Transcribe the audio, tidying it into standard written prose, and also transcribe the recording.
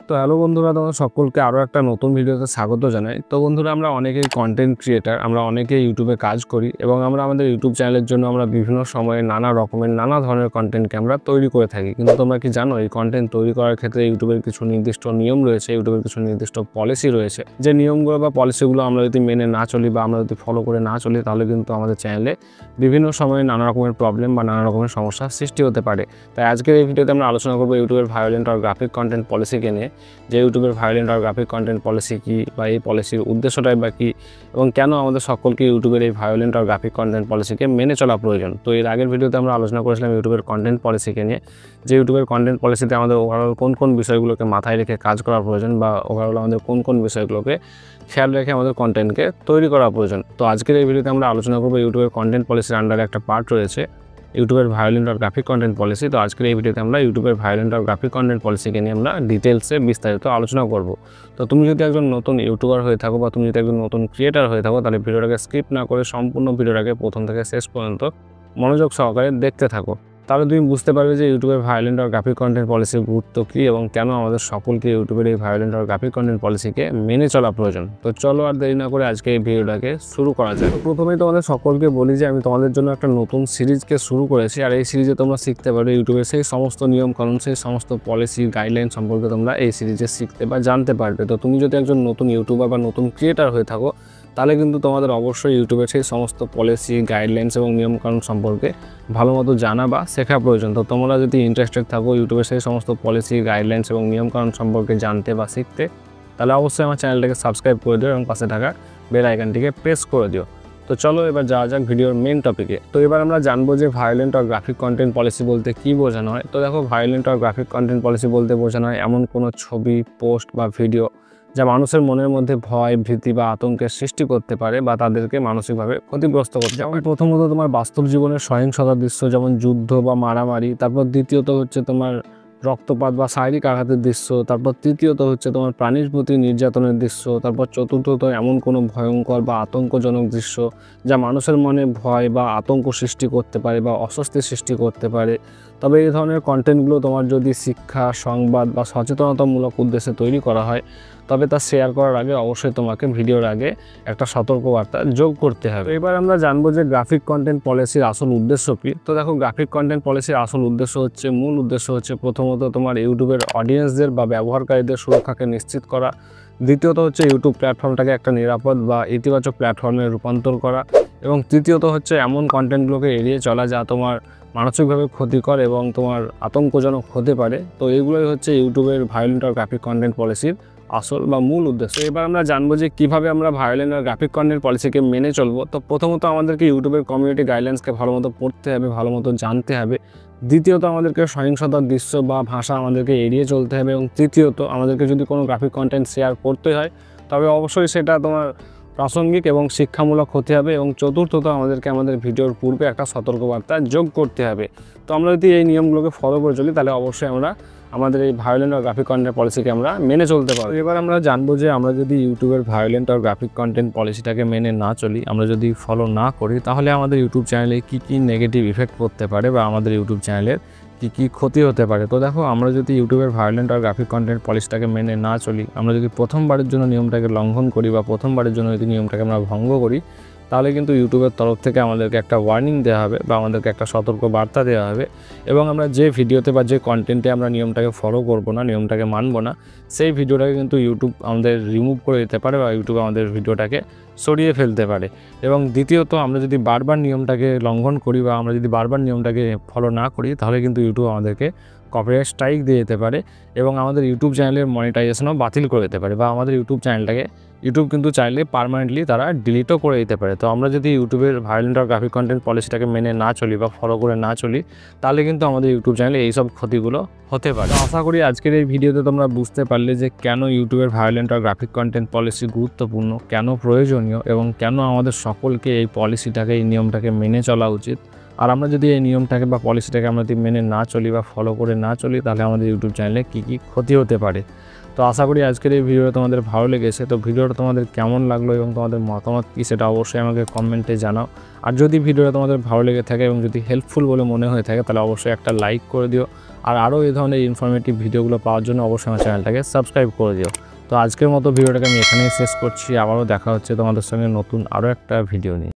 তো হ্যালো বন্ধুরা, তোমাদের সকলকে আরও একটা নতুন ভিডিওতে স্বাগত জানাই। তো বন্ধুরা, আমরা অনেকেই কন্টেন্ট ক্রিয়েটার, আমরা অনেকেই ইউটিউবে কাজ করি এবং আমরা আমাদের ইউটিউব চ্যানেলের জন্য আমরা বিভিন্ন সময়ে নানা ধরনের কন্টেন্টকে আমরা তৈরি করে থাকি। কিন্তু তোমরা কি জানো, এই কন্টেন্ট তৈরি করার ক্ষেত্রে ইউটিউবের কিছু নির্দিষ্ট নিয়ম রয়েছে, ইউটিউবের কিছু নির্দিষ্ট পলিসি রয়েছে। যে নিয়মগুলো বা পলিসিগুলো আমরা যদি মেনে না চলি বা আমরা যদি ফলো করে না চলি, তাহলে কিন্তু আমাদের চ্যানেলে বিভিন্ন সময়ে নানা রকমের প্রবলেম বা নানা রকমের সমস্যার সৃষ্টি হতে পারে। তাই আজকের এই ভিডিওতে আমরা আলোচনা করবো ইউটিউবের ভায়োলেন্ট আর গ্রাফিক কন্টেন্ট পলিসিকে নিয়ে, যে ইউটিউবের ভায়োলেন্ট আর গ্রাফিক কন্টেন্ট পলিসি কী বা এই পলিসির উদ্দেশ্যটাই বা কী, এবং কেন আমাদের সকলকে ইউটিউবের এই ভায়োলেন্ট আর গ্রাফিক কন্টেন্ট পলিসিকে মেনে চলা প্রয়োজন। তো এর আগের ভিডিওতে আমরা আলোচনা করেছিলাম ইউটিউবের কন্টেন্ট পলিসিকে নিয়ে, যে ইউটিউবের কন্টেন্ট পলিসিতে আমাদের ওভারঅল কোন কোন বিষয়গুলোকে মাথায় রেখে কাজ করা প্রয়োজন বা ওভারঅল আমাদের কোন কোন বিষয়গুলোকে খেয়াল রেখে আমাদের কন্টেন্টকে তৈরি করা প্রয়োজন। তো আজকের এই ভিডিওতে আমরা আলোচনা করবো ইউটিউবের কন্টেন্ট পলিসির আন্ডারে একটা পার্ট রয়েছে ইউটিউবের ভায়োলেন্ট আর গ্রাফিক কন্টেন্ট পলিসি। তো আজকের এই ভিডিওতে আমরা ইউটিউবের ভায়োলেন্ট আর গ্রাফিক কন্টেন্ট পলিসিকে নিয়ে আমরা ডিটেলসে বিস্তারিত আলোচনা করব। তো তুমি যদি একজন নতুন ইউটিউবার হয়ে থাকো বা তুমি যদি একজন নতুন ক্রিয়েটার হয়ে থাকো, তাহলে ভিডিওটাকে স্কিপ না করে সম্পূর্ণ ভিডিওটাকে প্রথম থেকে শেষ পর্যন্ত মনোযোগ সহকারে দেখতে থাকো। তাহলে তুমি বুঝতে পারবে যে ইউটিউবের ভায়োলেন্ট আর গ্রাফিক কন্টেন্ট পলিসির গুরুত্ব কী এবং কেন আমাদের সকলকে ইউটিউবের এই ভায়োলেন্ট আর গ্রাফিক কন্টেন্ট পলিসিকে মেনে চলা প্রয়োজন। তো চলো আর দেরি না করে আজকে এই ভিডিওটাকে শুরু করা যায়। প্রথমেই তোমাদের সকলকে বলি যে আমি তোমাদের জন্য একটা নতুন সিরিজকে শুরু করেছি, আর এই সিরিজে তোমরা শিখতে পারবে ইউটিউবের সেই সমস্ত নিয়মকানুন, সেই সমস্ত পলিসি গাইডলাইন সম্পর্কে তোমরা এই সিরিজে শিখতে বা জানতে পারবে। তো তুমি যদি একজন নতুন ইউটিউবার বা নতুন ক্রিয়েটার হয়ে থাকো, তাহলে কিন্তু তোমাদের অবশ্যই ইউটিউবের সেই সমস্ত পলিসি গাইডলাইন্স এবং নিয়মকানুন সম্পর্কে ভালো মতো জানা বা শেখা প্রয়োজন। তো তোমরা যদি ইন্টারেস্টেড থাকো ইউটিউবের সেই সমস্ত পলিসি গাইডলাইন্স এবং নিয়মকানুন সম্পর্কে জানতে বা শিখতে, তাহলে অবশ্যই আমার চ্যানেলটাকে সাবস্ক্রাইব করে দিও এবং পাশে থাকা বেল আইকনটিকে প্রেস করে দিও। তো চলো এবার যাওয়া যাক ভিডিওর মেন টপিকে। তো এবার আমরা জানবো যে ভায়োলেন্ট আর গ্রাফিক কন্টেন্ট পলিসি বলতে কী বোঝানো হয়। তো দেখো, ভায়োলেন্ট আর গ্রাফিক কন্টেন্ট পলিসি বলতে বোঝানো হয় এমন কোনো ছবি, পোস্ট বা ভিডিও যা মানুষের মনের মধ্যে ভয়, ভীতি বা আতঙ্কের সৃষ্টি করতে পারে বা তাদেরকে মানসিকভাবে ক্ষতিগ্রস্ত করতে পারে। যেমন প্রথমত তোমার বাস্তব জীবনের সহিংসতার দৃশ্য, যেমন যুদ্ধ বা মারামারি। তারপর দ্বিতীয়ত হচ্ছে তোমার রক্তপাত বা শারীরিক আঘাতের দৃশ্য। তারপর তৃতীয়ত হচ্ছে তোমার প্রাণীর প্রতি নির্যাতনের দৃশ্য। তারপর চতুর্থত এমন কোনো ভয়ঙ্কর বা আতঙ্কজনক দৃশ্য যা মানুষের মনে ভয় বা আতঙ্ক সৃষ্টি করতে পারে বা অস্বস্তি সৃষ্টি করতে পারে। তবে এই ধরনের কন্টেন্টগুলো তোমার যদি শিক্ষা, সংবাদ বা সচেতনতামূলক উদ্দেশ্যে তৈরি করা হয়, তবে তা শেয়ার করার আগে অবশ্যই তোমাকে ভিডিওর আগে একটা সতর্কবার্তা যোগ করতে হবে। এবার আমরা জানবো যে গ্রাফিক কন্টেন্ট পলিসির আসল উদ্দেশ্য কী। তো দেখো, গ্রাফিক কন্টেন্ট পলিসির আসল উদ্দেশ্য হচ্ছে, মূল উদ্দেশ্য হচ্ছে প্রথমত তোমার ইউটিউবের অডিয়েন্সদের বা ব্যবহারকারীদের সুরক্ষাকে নিশ্চিত করা। দ্বিতীয়ত হচ্ছে ইউটিউব প্ল্যাটফর্মটাকে একটা নিরাপদ বা ইতিবাচক প্ল্যাটফর্মে রূপান্তর করা। এবং তৃতীয়ত হচ্ছে এমন কন্টেন্টগুলোকে এড়িয়ে চলা যা তোমার মানসিকভাবে ক্ষতিকর এবং তোমার আতঙ্কজনক হতে পারে। তো এইগুলোই হচ্ছে ইউটিউবের ভায়োলেন্ট আর গ্রাফিক কন্টেন্ট পলিসির আসল বা মূল উদ্দেশ্য। এবার আমরা জানবো যে কীভাবে আমরা ভায়োলেন্ট আর গ্রাফিক কন্টেন্ট পলিসিকে মেনে চলবো। তো প্রথমত আমাদেরকে ইউটিউবের কমিউনিটি গাইডলাইন্সকে ভালো মতো পড়তে হবে, ভালো মতো জানতে হবে। দ্বিতীয়ত আমাদেরকে সহিংসতার দৃশ্য বা ভাষা আমাদেরকে এড়িয়ে চলতে হবে। এবং তৃতীয়ত আমাদেরকে যদি কোনো গ্রাফিক কন্টেন্ট শেয়ার করতে হয়, তবে অবশ্যই সেটা তোমার প্রাসঙ্গিক এবং শিক্ষামূলক হতে হবে। এবং চতুর্থত আমাদেরকে আমাদের ভিডিওর পূর্বে একটা সতর্কবার্তা যোগ করতে হবে। তো আমরা যদি এই নিয়মগুলোকে ফলো করে চলি, তাহলে অবশ্যই আমরা আমাদের এই ভায়োলেন্ট আর গ্রাফিক কন্টেন্ট পলিসিকে আমরা মেনে চলতে পারবো। এবার আমরা জানবো যে আমরা যদি ইউটিউবের ভায়োলেন্ট আর গ্রাফিক কন্টেন্ট পলিসিটাকে মেনে না চলি, আমরা যদি ফলো না করি, তাহলে আমাদের ইউটিউব চ্যানেলে কী কী নেগেটিভ ইফেক্ট পড়তে পারে বা আমাদের ইউটিউব চ্যানেলের কী কী ক্ষতি হতে পারে। তো দেখো, আমরা যদি ইউটিউবের ভায়োলেন্ট আর গ্রাফিক কন্টেন্ট পলিসিটাকে মেনে না চলি, আমরা যদি প্রথমবারের জন্য নিয়মটাকে লঙ্ঘন করি বা প্রথমবারের জন্য যদি নিয়মটাকে আমরা ভঙ্গ করি, তাহলে কিন্তু ইউটিউবের তরফ থেকে আমাদেরকে একটা ওয়ার্নিং দেওয়া হবে বা আমাদেরকে একটা সতর্ক বার্তা দেওয়া হবে। এবং আমরা যে ভিডিওতে বা যে কন্টেন্টে আমরা নিয়মটাকে ফলো করব না, নিয়মটাকে মানব না, সেই ভিডিওটাকে কিন্তু ইউটিউব আমাদের রিমুভ করে দিতে পারে বা ইউটিউব আমাদের ভিডিওটাকে সরিয়ে ফেলতে পারে। এবং দ্বিতীয়ত, আমরা যদি বারবার নিয়মটাকে লঙ্ঘন করি বা আমরা যদি বারবার নিয়মটাকে ফলো না করি, তাহলে কিন্তু ইউটিউব আমাদেরকে কপিরাইট স্ট্রাইক দিয়ে দিতে পারে এবং আমাদের ইউটিউব চ্যানেলের মনিটাইজেশনও বাতিল করে দিতে পারে বা আমাদের ইউটিউব চ্যানেলটাকে ইউটিউব কিন্তু চাইলে পার্মানেন্টলি তারা ডিলিটও করে দিতে পারে। তো আমরা যদি ইউটিউবের ভায়োলেন্ট আর গ্রাফিক কন্টেন্ট পলিসিটাকে মেনে না চলি বা ফলো করে না চলি, তাহলে কিন্তু আমাদের ইউটিউব চ্যানেলে এইসব ক্ষতিগুলো হতে পারে। আশা করি আজকের এই ভিডিওতে তোমরা বুঝতে পারলে যে কেন ইউটিউবের ভায়োলেন্ট আর গ্রাফিক কন্টেন্ট পলিসি গুরুত্বপূর্ণ, কেন প্রয়োজনীয় এবং কেন আমাদের সকলকে এই পলিসিটাকে, এই নিয়মটাকে মেনে চলা উচিত। আর আমরা যদি এই নিয়মটাকে বা পলিসিটাকে আমরা যদি মেনে না চলি বা ফলো করে না চলি, তাহলে আমাদের ইউটিউব চ্যানেলে কী কী ক্ষতি হতে পারে। তো তো আশা করি আজকের এই ভিডিওটা তোমাদের ভালো লেগেছে। তো ভিডিওটা তোমাদের কেমন লাগলো এবং তোমাদের মতামত কী সেটা অবশ্যই আমাকে কমেন্টে জানাও। আর যদি ভিডিওটা তোমাদের ভালো লেগে থাকে এবং যদি হেল্পফুল বলে মনে হয়ে থাকে তাহলে অবশ্যই একটা লাইক করে দিও। আর আরও এই ধরনের ইনফরমেটিভ ভিডিওগুলো পাওয়ার জন্য অবশ্যই আমার চ্যানেলটাকে সাবস্ক্রাইব করে দিও। তো আজকের মতো ভিডিওটাকে আমি এখানেই শেষ করছি। আবারও দেখা হচ্ছে তোমাদের সঙ্গে নতুন আরও একটা ভিডিও নিয়ে।